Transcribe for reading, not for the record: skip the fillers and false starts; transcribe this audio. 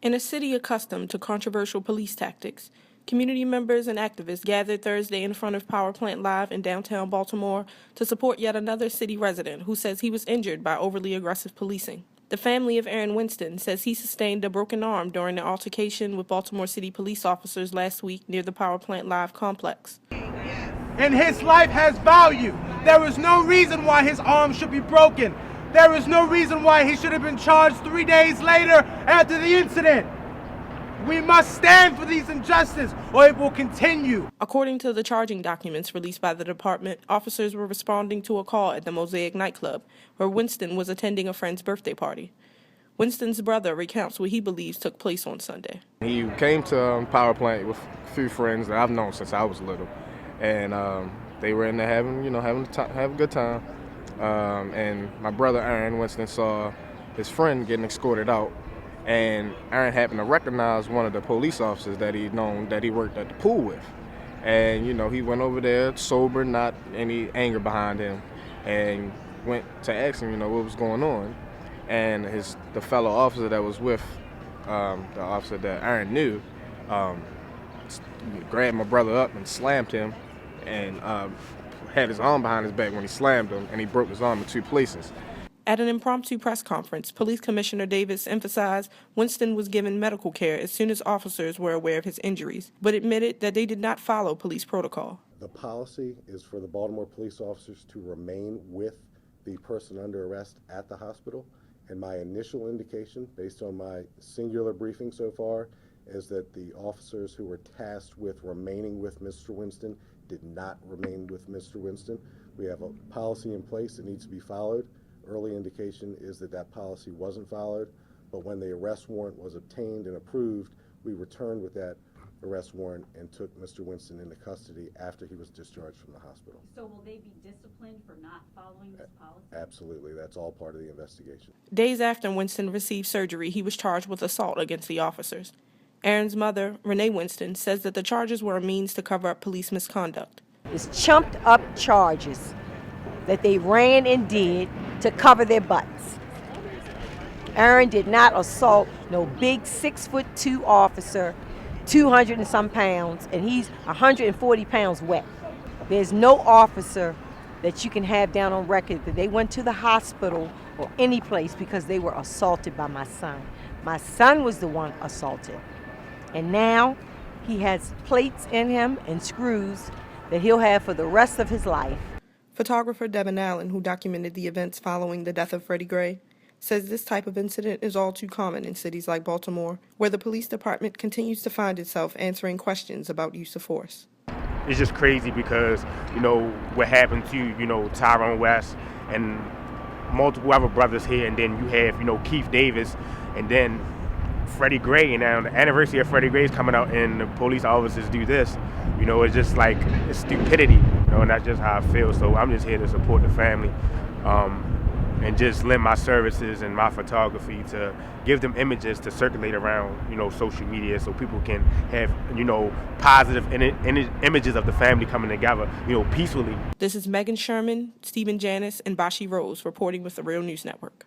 In a city accustomed to controversial police tactics, community members and activists gathered Thursday in front of Power Plant Live in downtown Baltimore to support yet another city resident who says he was injured by overly aggressive policing. The family of Aaron Winston says he sustained a broken arm during an altercation with Baltimore City police officers last week near the Power Plant Live complex. And his life has value. There is no reason why his arm should be broken. There is no reason why he should have been charged 3 days later after the incident. We must stand for these injustices or it will continue. According to the charging documents released by the department, officers were responding to a call at the Mosaic nightclub where Winston was attending a friend's birthday party. Winston's brother recounts what he believes took place on Sunday. He came to Power Plant with a few friends that I've known since I was little, and they were in there having a good time. And my brother Aaron Winston saw his friend getting escorted out, and Aaron happened to recognize one of the police officers that he'd known that he worked at the pool with. And he went over there sober, not any anger behind him, and went to ask him what was going on. And the fellow officer that was with the officer that Aaron knew grabbed my brother up and slammed him, and had his arm behind his back when he slammed him, and he broke his arm in 2 places. At an impromptu press conference, Police Commissioner Davis emphasized Winston was given medical care as soon as officers were aware of his injuries, but admitted that they did not follow police protocol. The policy is for the Baltimore police officers to remain with the person under arrest at the hospital, and my initial indication, based on my singular briefing so far, is that the officers who were tasked with remaining with Mr. Winston did not remain with Mr. Winston. We have a policy in place that needs to be followed. Early indication is that that policy wasn't followed, but when the arrest warrant was obtained and approved, we returned with that arrest warrant and took Mr. Winston into custody after he was discharged from the hospital. So will they be disciplined for not following this policy? Absolutely. That's all part of the investigation. Days after Winston received surgery, he was charged with assault against the officers. Aaron's mother, Renee Winston, says that the charges were a means to cover up police misconduct. It's chumped up charges that they ran and did to cover their butts. Aaron did not assault no big 6'2" officer, 200 and some pounds, and he's 140 pounds wet. There's no officer that you can have down on record that they went to the hospital or any place because they were assaulted by my son. My son was the one assaulted. And now he has plates in him and screws that he'll have for the rest of his life. Photographer Devin Allen, who documented the events following the death of Freddie Gray, says this type of incident is all too common in cities like Baltimore, where the police department continues to find itself answering questions about use of force. It's just crazy because, what happened to, Tyrone West and multiple other brothers here, and then you have, Keith Davis, and then Freddie Gray, and now the anniversary of Freddie Gray is coming out, and the police officers do this. It's just like it's stupidity, and that's just how I feel. So I'm just here to support the family, and just lend my services and my photography to give them images to circulate around, social media, so people can have, positive images of the family coming together, peacefully. This is Megan Sherman, Stephen Janis, and Bashi Rose reporting with the Real News Network.